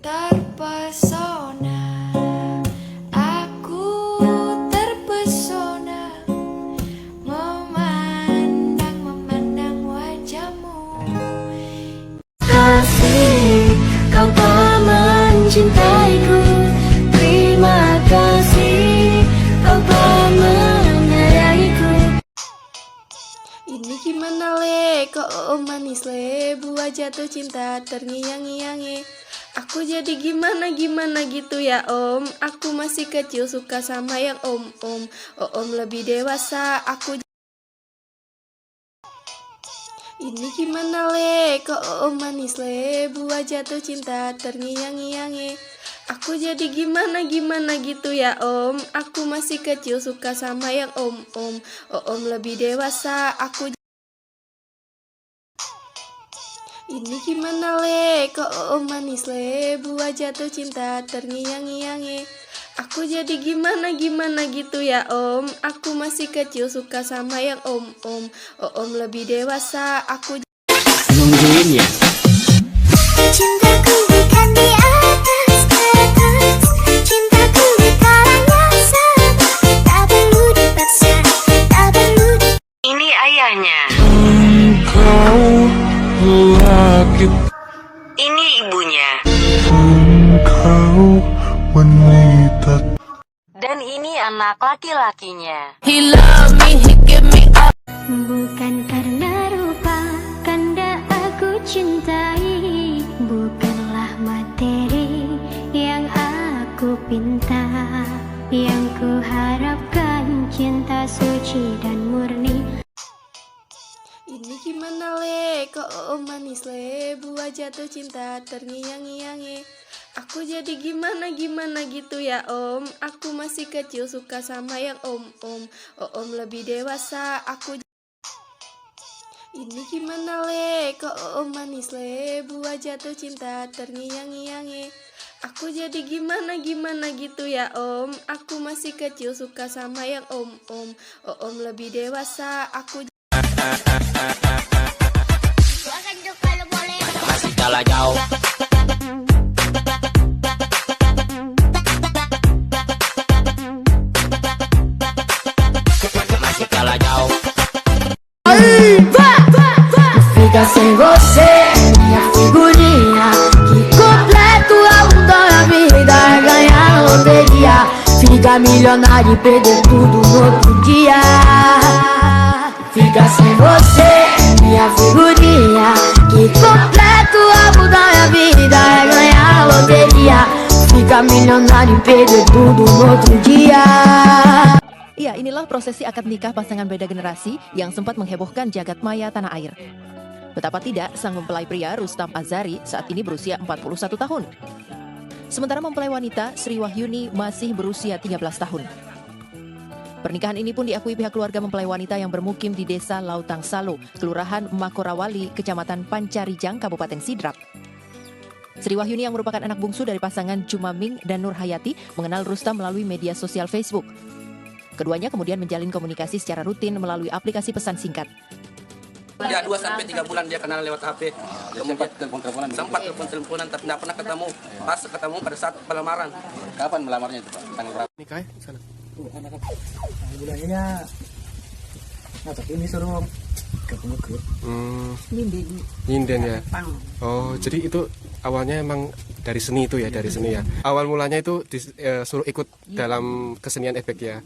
Terpesona, aku terpesona memandang wajahmu. Kasih, kau telah mencintaiku. Terima kasih, kau telah menyayangiku. Ini gimana le, kok manis le, buah jatuh cinta terngiang-ngiangi. Aku jadi gimana gitu ya om. Aku masih kecil suka sama yang om. Om lebih dewasa, aku. Ini gimana le, kok manis le, buah jatuh cinta terngiang-ngiangi. Aku jadi gimana gitu ya om. Aku masih kecil suka sama yang om. Om lebih dewasa, aku. Ini gimana le, kok manis le, buah jatuh cinta terngiang-ngiangi. Aku jadi gimana gitu ya om. Aku masih kecil suka sama yang om. Om lebih dewasa, aku. Nungguin ya. Cintaku bukan di atas kertas, cintaku di karangnya sama. Tak perlu dipaksa, tak perlu Ini ayahnya. Engkau lelaki, Ini ibunya. engkau wanita. Dan ini anak laki-lakinya. Bukan karena rupa kanda aku cintai, bukanlah materi yang aku pinta. Yang ku harapkan cinta suci dan murni. Ini gimana le, kok manis le, buah jatuh cinta terngiang-ngiangi. Aku jadi gimana gitu ya om. Aku masih kecil suka sama yang om. Om lebih dewasa, aku. Ini gimana le, kok manis le, buah jatuh cinta terngiang-ngiangi. Aku jadi gimana gitu ya om. Aku masih kecil suka sama yang om. Om lebih dewasa, aku. Masih kalah jauh. Masih kalah jauh. Fica sem você, minha figurinha. Que completo é o da vida, é ganhar loteria. Fica milionário e perder tudo no outro dia. Fica sem você, minha figurinha. Que completo é o da vida, é ganhar loteria. Fica milionário e perder tudo no outro dia. Ya, inilah prosesi akad nikah pasangan beda generasi yang sempat menghebohkan jagat maya tanah air. Betapa tidak, sang mempelai pria Rustam Azhari saat ini berusia 41 tahun. Sementara mempelai wanita Sri Wahyuni masih berusia 13 tahun. Pernikahan ini pun diakui pihak keluarga mempelai wanita yang bermukim di Desa Lautang Salo, Kelurahan Makorawali, Kecamatan Pancarijang, Kabupaten Sidrap. Sri Wahyuni yang merupakan anak bungsu dari pasangan Jumaming dan Nur Hayati mengenal Rustam melalui media sosial Facebook. Keduanya kemudian menjalin komunikasi secara rutin melalui aplikasi pesan singkat. Ya 2-3 bulan dia kenal lewat HP. Sempat telepon-teleponan tapi tidak pernah ketemu. Pas ketemu pada saat pelamaran. Kapan melamarnya itu Pak? Tanggal berapa? Nikahnya sana. Bulannya nah tapi ini suruh gabung grup. Nyinden ya. Oh, jadi itu awalnya emang dari seni itu ya, dari seni ya. Awal mulanya itu disuruh ikut dalam kesenian efek ya.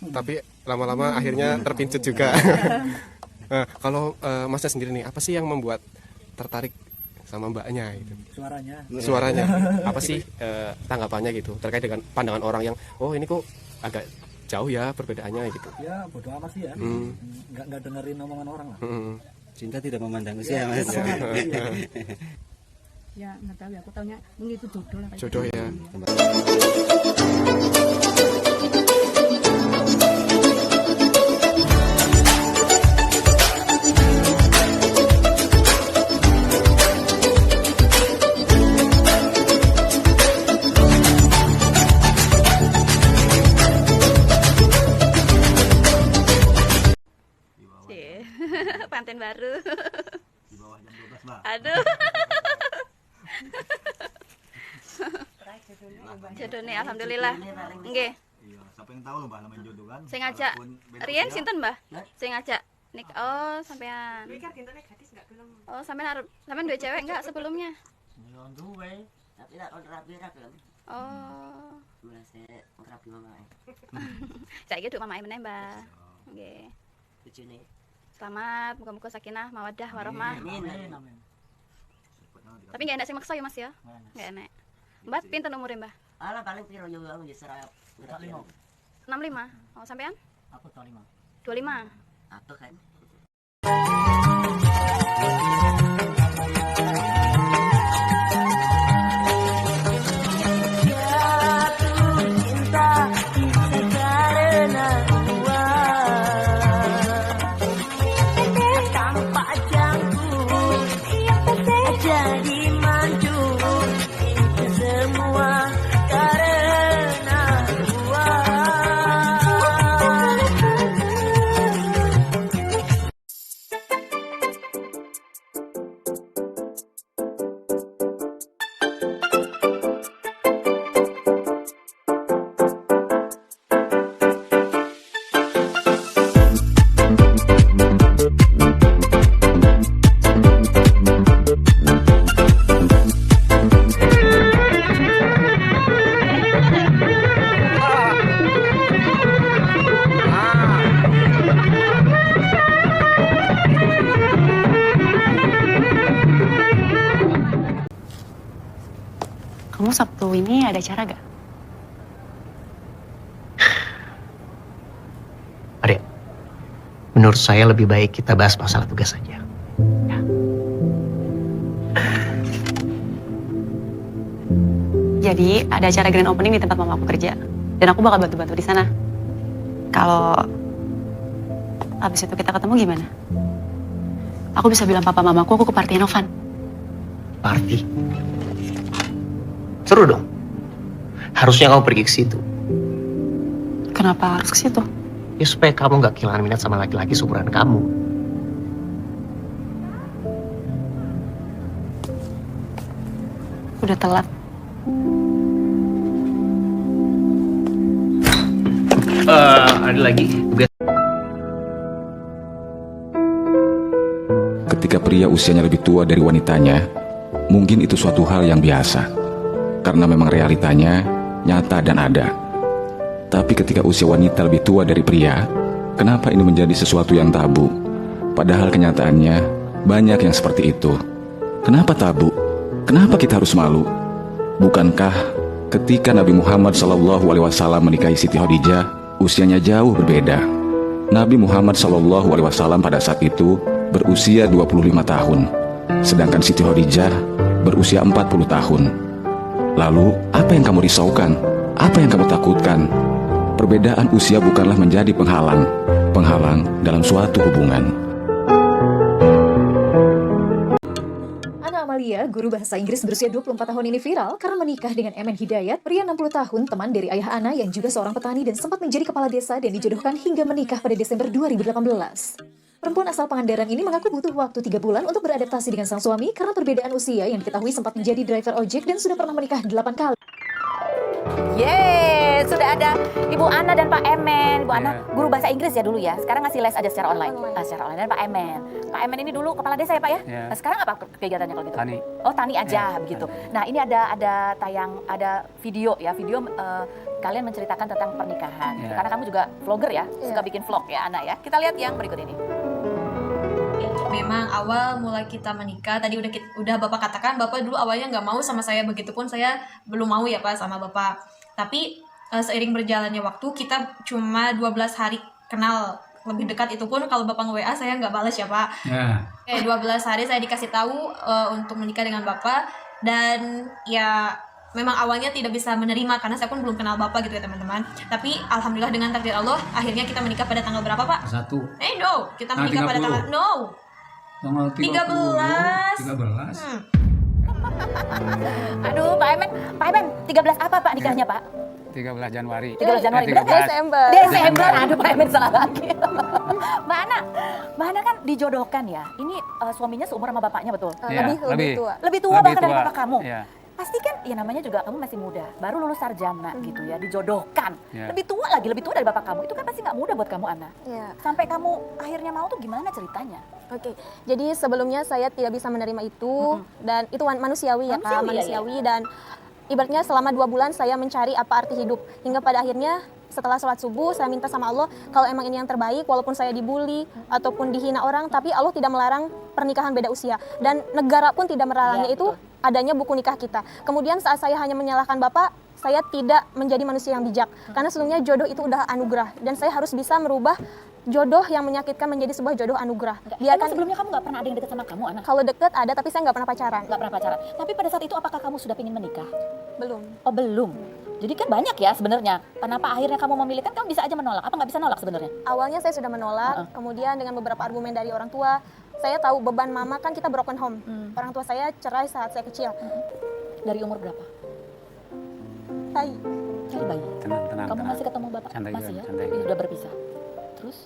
Tapi lama-lama akhirnya terpincut juga. Nah, kalau Masnya sendiri nih, apa sih yang membuat tertarik sama mbaknya itu? Suaranya. Apa sih tanggapannya gitu terkait dengan pandangan orang yang oh ini kok agak jauh ya perbedaannya gitu. Ya bodo amat sih ya. Nggak dengerin omongan orang lah. Cinta tidak memandang usia Mas. Ya nggak tahu ya, aku taunya mungkin itu jodoh lah. Jodoh ya. Panten baru. Di bawah jam 12 Mbak. Aduh. Jodoh nih, alhamdulillah. Nggih. Iya, siapa yang tahu Mbah namanya jodoh kan? Sing ngajak. Riyen sinten, Mbah? Sing ngajak. Nik, oh sampean. Oh, sampean duwe cewek enggak sebelumnya? Yo duwe, tapi tak rapi-rapi kan. Oh. Masih rapi mamae. Saiki duk mamae meneh, Mbah. Nggih. Bojone. Selamat, muga-muga sakinah, mawaddah, warahmah. Amin. Tapi enggak enak sing maksa ya, Mas ya? Enggak enak. Mbah pinten umure, Mbah? Alah paling piro yo aku serap. 65. Oh, sampean? Aku 25. 25. Apa kan? Jatuh cinta bisa karena uang, tanpa jangkut jadi manjur, itu semua karena uang. Kamu Sabtu ini ada acara gak? Adek, menurut saya lebih baik kita bahas masalah tugas saja. Ya. Jadi ada acara grand opening di tempat mama aku kerja, dan aku bakal bantu-bantu di sana. Kalau habis itu kita ketemu gimana? Aku bisa bilang papa mamaku aku ke party Novan. Party? Seru dong. Harusnya kamu pergi ke situ. Kenapa harus ke situ? Ya supaya kamu nggak kehilangan minat sama laki-laki seumuran kamu. Udah telat. Ada lagi. Ketika pria usianya lebih tua dari wanitanya, mungkin itu suatu hal yang biasa, karena memang realitanya nyata dan ada. Tapi ketika usia wanita lebih tua dari pria, kenapa ini menjadi sesuatu yang tabu? Padahal kenyataannya banyak yang seperti itu. Kenapa tabu? Kenapa kita harus malu? Bukankah ketika Nabi Muhammad SAW menikahi Siti Khadijah, usianya jauh berbeda? Nabi Muhammad SAW pada saat itu berusia 25 tahun, sedangkan Siti Khadijah berusia 40 tahun. Lalu, apa yang kamu risaukan? Apa yang kamu takutkan? Perbedaan usia bukanlah menjadi penghalang dalam suatu hubungan. Ana Amalia, guru bahasa Inggris berusia 24 tahun ini viral karena menikah dengan Emen Hidayat, pria 60 tahun, teman dari ayah Ana yang juga seorang petani dan sempat menjadi kepala desa dan dijodohkan hingga menikah pada Desember 2018. Perempuan asal Pangandaran ini mengaku butuh waktu 3 bulan untuk beradaptasi dengan sang suami karena perbedaan usia yang diketahui sempat menjadi driver ojek dan sudah pernah menikah 8 kali. Yeay, sudah ada Ibu Ana dan Pak Emen. Ibu Ana guru bahasa Inggris ya dulu ya. Sekarang ngasih les aja secara online. Secara online dan Pak Emen. Pak Emen ini dulu kepala desa ya Pak ya? Nah, sekarang apa kegiatannya kalau gitu? Tani. Oh, tani aja begitu. Nah, ini ada video ya, kalian menceritakan tentang pernikahan. Karena kamu juga vlogger ya, suka bikin vlog ya Ana ya. Kita lihat yang berikut ini. Memang awal mulai kita menikah, tadi udah Bapak katakan, Bapak dulu awalnya nggak mau sama saya, begitupun saya belum mau ya Pak sama Bapak. Tapi seiring berjalannya waktu, kita cuma 12 hari kenal, lebih dekat itu pun kalau Bapak nge-WA saya nggak balas ya Pak. 12 hari saya dikasih tahu untuk menikah dengan Bapak, dan ya memang awalnya tidak bisa menerima karena saya pun belum kenal Bapak gitu ya teman-teman. Tapi alhamdulillah dengan takdir Allah, akhirnya kita menikah pada tanggal berapa Pak? 1. No, kita menikah pada tanggal Tanggal 13. Aduh, Pak Emen, 13 apa Pak nikahnya Pak? 13 Januari. 13 Januari. Desember. Aduh, Pak Emen salah lagi. Mbak Ana kan dijodohkan ya. Ini suaminya seumur sama bapaknya betul? Lebih tua. Lebih tua bahkan dari bapak kamu. Iya. pasti kan ya namanya juga kamu masih muda, baru lulus sarjana gitu ya, dijodohkan. Lebih tua lagi, lebih tua dari bapak kamu. Itu kan pasti nggak mudah buat kamu, Ana. Sampai kamu akhirnya mau tuh gimana ceritanya? Oke, jadi sebelumnya saya tidak bisa menerima itu dan itu manusiawi ya Kak, manusiawi dan ibaratnya selama 2 bulan saya mencari apa arti hidup hingga pada akhirnya setelah sholat subuh saya minta sama Allah kalau emang ini yang terbaik walaupun saya dibully ataupun dihina orang tapi Allah tidak melarang pernikahan beda usia dan negara pun tidak melarangnya itu adanya buku nikah kita. Kemudian saat saya hanya menyalahkan Bapak, saya tidak menjadi manusia yang bijak karena sesungguhnya jodoh itu udah anugerah dan saya harus bisa merubah jodoh yang menyakitkan menjadi sebuah jodoh anugerah. Emang sebelumnya kamu nggak pernah ada yang dekat sama kamu, Ana? Kalau dekat ada, tapi saya nggak pernah pacaran. Nggak pernah pacaran. Tapi pada saat itu apakah kamu sudah ingin menikah? Belum. Oh belum. Jadi kan banyak ya sebenarnya. Kenapa akhirnya kamu memilih? Kan kamu bisa aja menolak. Apa nggak bisa nolak sebenarnya? Awalnya saya sudah menolak. Kemudian dengan beberapa argumen dari orang tua, saya tahu beban mama kan kita broken home. Orang tua saya cerai saat saya kecil. Dari umur berapa? Bayi. Dari bayi. Tenang. Kamu masih ketemu bapak? Santai, masih ya? santai. Sudah berpisah. Terus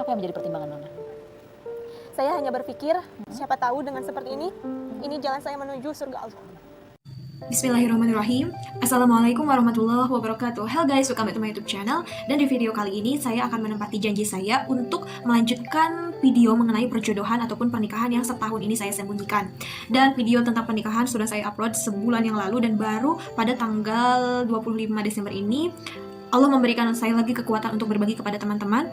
apa yang menjadi pertimbangan Nona? Saya hanya berpikir, siapa tahu dengan seperti ini jalan saya menuju surga Allah. Bismillahirrahmanirrahim. Assalamualaikum warahmatullahi wabarakatuh. Hello guys, welcome back to my YouTube channel. Dan di video kali ini saya akan menempati janji saya untuk melanjutkan video mengenai perjodohan ataupun pernikahan yang setahun ini saya sembunyikan. Dan video tentang pernikahan sudah saya upload sebulan yang lalu dan baru pada tanggal 25 Desember ini Allah memberikan saya lagi kekuatan untuk berbagi kepada teman-teman.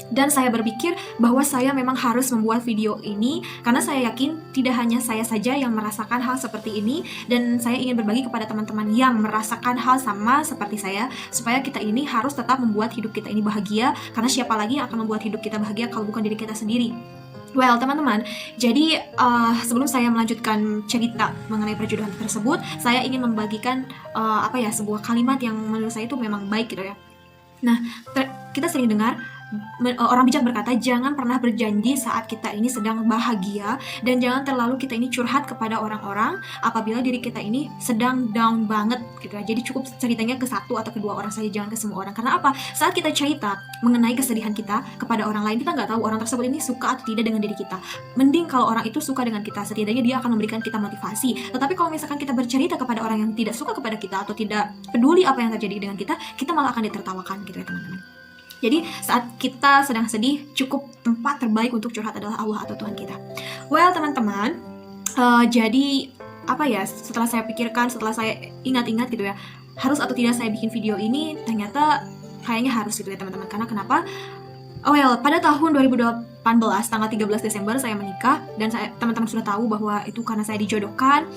Dan saya berpikir bahwa saya memang harus membuat video ini karena saya yakin tidak hanya saya saja yang merasakan hal seperti ini dan saya ingin berbagi kepada teman-teman yang merasakan hal sama seperti saya supaya kita ini harus tetap membuat hidup kita ini bahagia karena siapa lagi yang akan membuat hidup kita bahagia kalau bukan diri kita sendiri. Well, teman-teman, jadi sebelum saya melanjutkan cerita mengenai perjodohan tersebut, saya ingin membagikan sebuah kalimat yang menurut saya itu memang baik gitu ya. Nah, kita sering dengar orang bijak berkata, jangan pernah berjanji saat kita ini sedang bahagia dan jangan terlalu kita ini curhat kepada orang-orang apabila diri kita ini sedang down banget gitu ya. Jadi cukup ceritanya ke satu atau kedua orang saja, jangan ke semua orang. Karena apa? Saat kita cerita mengenai kesedihan kita kepada orang lain, kita nggak tahu orang tersebut ini suka atau tidak dengan diri kita. Mending kalau orang itu suka dengan kita, setidaknya dia akan memberikan kita motivasi. Tetapi kalau misalkan kita bercerita kepada orang yang tidak suka kepada kita atau tidak peduli apa yang terjadi dengan kita malah akan ditertawakan gitu ya teman-teman. Jadi saat kita sedang sedih, cukup tempat terbaik untuk curhat adalah Allah atau Tuhan kita. Well teman-teman, jadi setelah saya pikirkan, setelah saya ingat-ingat gitu ya, harus atau tidak saya bikin video ini, ternyata kayaknya harus gitu ya teman-teman. Karena kenapa? Pada tahun 2018 tanggal 13 Desember saya menikah dan teman-teman sudah tahu bahwa itu karena saya dijodohkan.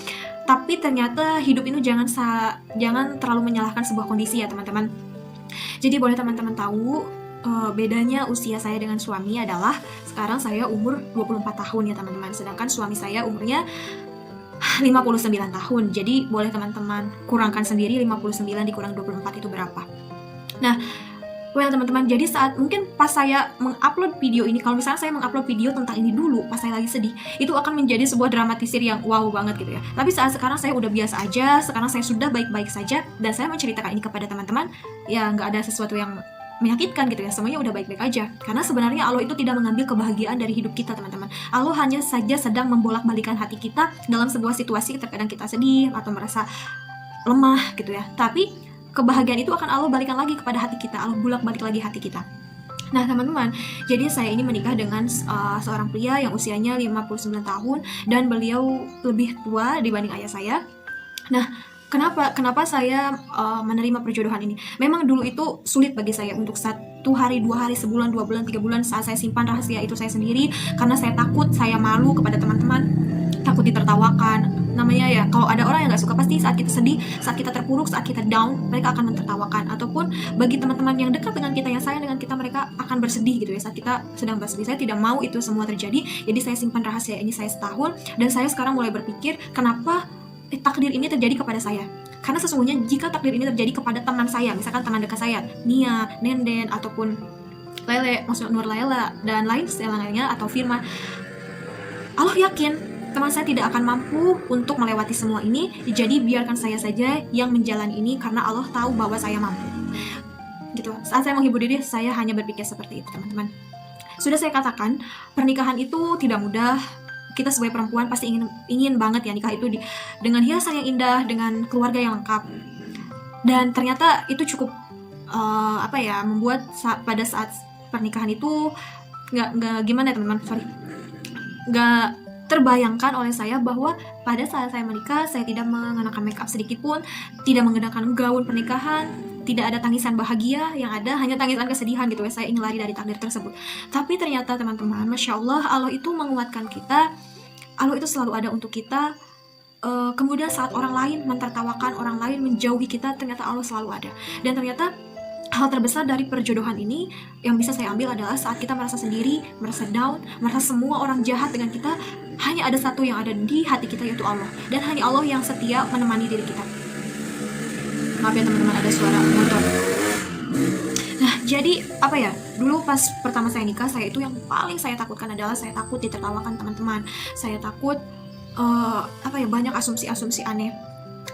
Tapi ternyata hidup ini jangan terlalu menyalahkan sebuah kondisi ya teman-teman. Jadi boleh teman-teman tahu bedanya usia saya dengan suami adalah sekarang saya umur 24 tahun ya teman-teman, sedangkan suami saya umurnya 59 tahun. Jadi boleh teman-teman kurangkan sendiri 59 dikurang 24 itu berapa. Nah, teman-teman, jadi saat mungkin pas saya mengupload video ini, kalau misalnya saya mengupload video tentang ini dulu pas saya lagi sedih, itu akan menjadi sebuah dramatisir yang wow banget gitu ya. Tapi saat sekarang saya udah biasa aja, sekarang saya sudah baik-baik saja dan saya menceritakan ini kepada teman-teman, ya nggak ada sesuatu yang menyakitkan gitu ya, semuanya udah baik-baik aja. Karena sebenarnya Allah itu tidak mengambil kebahagiaan dari hidup kita teman-teman. Allah hanya saja sedang membolak-balikan hati kita dalam sebuah situasi terkadang kita sedih atau merasa lemah gitu ya. Tapi kebahagiaan itu akan Allah balikan lagi kepada hati kita, Allah bolak-balik lagi hati kita. Nah teman-teman, jadi saya ini menikah dengan seorang pria yang usianya 59 tahun dan beliau lebih tua dibanding ayah saya. Nah, Kenapa saya menerima perjodohan ini? Memang dulu itu sulit bagi saya untuk 1 hari, 2 hari, sebulan, 2 bulan, 3 bulan saat saya simpan rahasia itu saya sendiri karena saya takut, saya malu kepada teman-teman, takut ditertawakan. Namanya ya, kalau ada orang yang gak suka pasti saat kita sedih, saat kita terpuruk, saat kita down, mereka akan mentertawakan. Ataupun bagi teman-teman yang dekat dengan kita, yang sayang dengan kita, mereka akan bersedih gitu ya saat kita sedang bersedih. Saya tidak mau itu semua terjadi, jadi saya simpan rahasia ini saya setahun dan saya sekarang mulai berpikir kenapa takdir ini terjadi kepada saya. Karena sesungguhnya jika takdir ini terjadi kepada teman saya, misalkan teman dekat saya, Nia, Nenden, ataupun Lele, maksudnya Nur Laila, dan lainnya atau Firma, Allah yakin teman saya tidak akan mampu untuk melewati semua ini, jadi biarkan saya saja yang menjalani ini karena Allah tahu bahwa saya mampu. Gitu. Saat saya menghibur diri, saya hanya berpikir seperti itu, teman-teman. Sudah saya katakan, pernikahan itu tidak mudah, kita sebagai perempuan pasti ingin banget ya nikah itu dengan hiasan yang indah, dengan keluarga yang lengkap. Dan ternyata itu cukup membuat pada saat pernikahan itu nggak gimana ya teman-teman, nggak terbayangkan oleh saya bahwa pada saat saya menikah saya tidak mengenakan make up sedikit pun, tidak mengenakan gaun pernikahan, tidak ada tangisan bahagia, yang ada hanya tangisan kesedihan gitu ya. Saya ingin lari dari takdir tersebut. Tapi ternyata teman-teman, Masya Allah, Allah itu menguatkan kita, Allah itu selalu ada untuk kita. Kemudian saat orang lain mentertawakan, orang lain menjauhi kita, ternyata Allah selalu ada. Dan ternyata hal terbesar dari perjodohan ini yang bisa saya ambil adalah saat kita merasa sendiri, merasa down, merasa semua orang jahat dengan kita, hanya ada satu yang ada di hati kita, yaitu Allah. Dan hanya Allah yang setia menemani diri kita. Maaf ya teman-teman, ada suara motor. Nah, jadi dulu pas pertama saya nikah, saya itu yang paling saya takutkan adalah saya takut ditertawakan teman-teman. Saya takut banyak asumsi-asumsi aneh.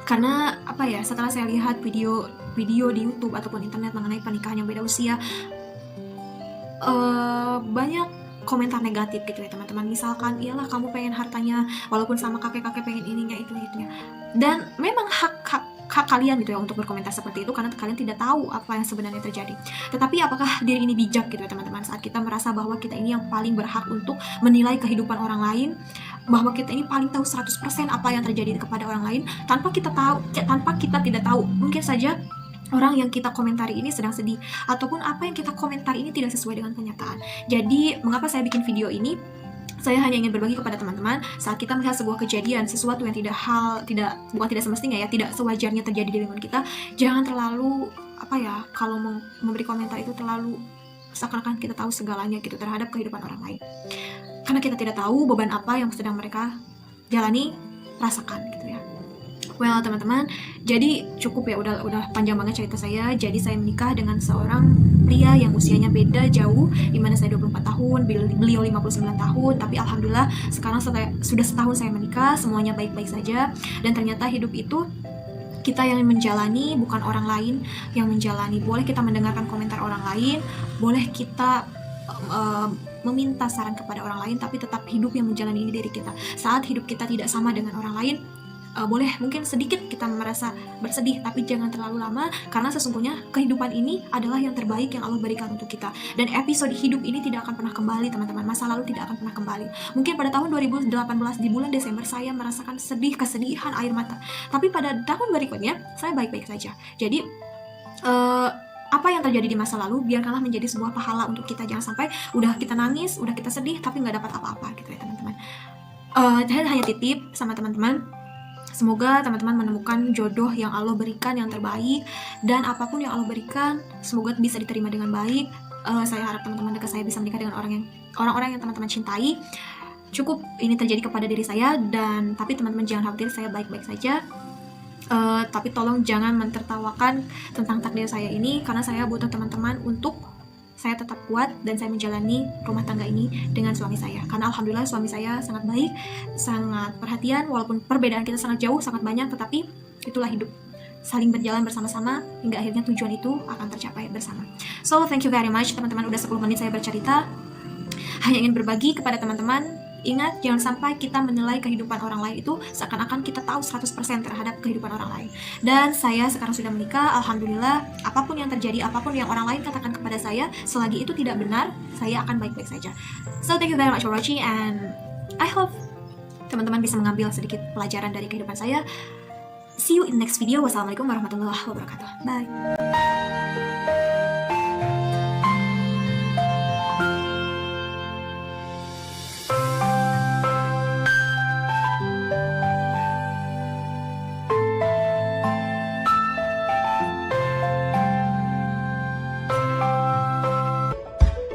Karena setelah saya lihat video di YouTube ataupun internet mengenai pernikahan yang beda usia, banyak komentar negatif gitu ya teman-teman. Misalkan, iyalah kamu pengen hartanya walaupun sama kakek-kakek pengen ininya itu-itunya. Dan memang hak kalian gitu ya untuk berkomentar seperti itu, karena kalian tidak tahu apa yang sebenarnya terjadi. Tetapi apakah diri ini bijak gitu ya teman-teman, saat kita merasa bahwa kita ini yang paling berhak untuk menilai kehidupan orang lain, bahwa kita ini paling tahu 100% apa yang terjadi kepada orang lain, tanpa kita tidak tahu, mungkin saja orang yang kita komentari ini sedang sedih, ataupun apa yang kita komentari ini tidak sesuai dengan kenyataan. Jadi mengapa saya bikin video ini? Saya hanya ingin berbagi kepada teman-teman, saat kita melihat sebuah kejadian, sesuatu yang bukan tidak semestinya ya, tidak sewajarnya terjadi di lingkungan kita, jangan terlalu kalau memberi komentar itu terlalu seakan-akan kita tahu segalanya gitu terhadap kehidupan orang lain. Karena kita tidak tahu beban apa yang sedang mereka jalani, rasakan gitu ya. Well teman-teman, jadi cukup ya, udah panjang banget cerita saya. Jadi saya menikah dengan seorang pria yang usianya beda jauh, dimana saya 24 tahun, beliau 59 tahun. Tapi alhamdulillah sekarang sudah setahun saya menikah, semuanya baik-baik saja. Dan ternyata hidup itu kita yang menjalani, bukan orang lain yang menjalani. Boleh kita mendengarkan komentar orang lain, boleh kita meminta saran kepada orang lain, tapi tetap hidup yang menjalani ini dari kita. Saat hidup kita tidak sama dengan orang lain, boleh mungkin sedikit kita merasa bersedih, tapi jangan terlalu lama, karena sesungguhnya kehidupan ini adalah yang terbaik yang Allah berikan untuk kita. Dan episode hidup ini tidak akan pernah kembali teman-teman, masa lalu tidak akan pernah kembali. Mungkin pada tahun 2018 di bulan Desember saya merasakan kesedihan, air mata, tapi pada tahun berikutnya saya baik-baik saja. Jadi apa yang terjadi di masa lalu biarkanlah menjadi sebuah pahala untuk kita. Jangan sampai udah kita nangis, udah kita sedih, tapi nggak dapat apa-apa gitu ya teman-teman. Saya hanya titip sama teman-teman, semoga teman-teman menemukan jodoh yang Allah berikan yang terbaik, dan apapun yang Allah berikan semoga bisa diterima dengan baik. Saya harap teman-teman dekat saya bisa menikah dengan orang-orang yang teman-teman cintai. Cukup ini terjadi kepada diri saya, dan tapi teman-teman jangan khawatir, saya baik-baik saja. Tapi tolong jangan mentertawakan tentang takdir saya ini, karena saya butuh teman-teman untuk saya tetap kuat dan saya menjalani rumah tangga ini dengan suami saya. Karena alhamdulillah suami saya sangat baik, sangat perhatian, walaupun perbedaan kita sangat jauh, sangat banyak, tetapi itulah hidup. Saling berjalan bersama-sama hingga akhirnya tujuan itu akan tercapai bersama. So thank you very much teman-teman, udah 10 menit saya bercerita. Hanya ingin berbagi kepada teman-teman. Ingat, jangan sampai kita menilai kehidupan orang lain itu seakan-akan kita tahu 100% terhadap kehidupan orang lain. Dan saya sekarang sudah menikah, alhamdulillah. Apapun yang terjadi, apapun yang orang lain katakan kepada saya, selagi itu tidak benar, saya akan baik-baik saja. So thank you very much for watching, and I hope teman-teman bisa mengambil sedikit pelajaran dari kehidupan saya. See you in next video. Wassalamualaikum warahmatullahi wabarakatuh. Bye.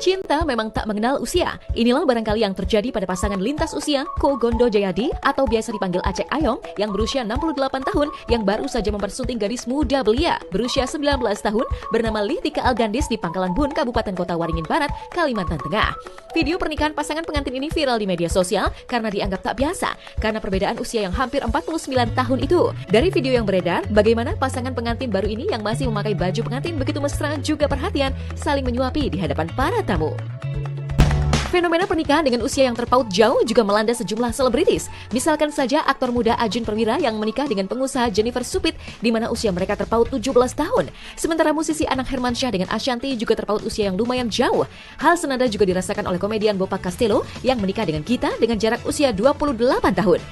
Cinta memang tak mengenal usia. Inilah barangkali yang terjadi pada pasangan lintas usia Ko Gondo Jayadi atau biasa dipanggil Acek Ayong yang berusia 68 tahun yang baru saja mempersunting gadis muda belia berusia 19 tahun bernama Lihtika Algandis di Pangkalan Bun, Kabupaten Kota Waringin Barat, Kalimantan Tengah. Video pernikahan pasangan pengantin ini viral di media sosial karena dianggap tak biasa karena perbedaan usia yang hampir 49 tahun itu. Dari video yang beredar, bagaimana pasangan pengantin baru ini yang masih memakai baju pengantin begitu mesra juga perhatian saling menyuapi di hadapan para tamu. Fenomena pernikahan dengan usia yang terpaut jauh juga melanda sejumlah selebritis. Misalkan saja aktor muda Ajun Perwira yang menikah dengan pengusaha Jennifer Supit di mana usia mereka terpaut 17 tahun. Sementara musisi Anang Hermansyah dengan Ashanti juga terpaut usia yang lumayan jauh. Hal senada juga dirasakan oleh komedian Bopak Castello yang menikah dengan Gita dengan jarak usia 28 tahun.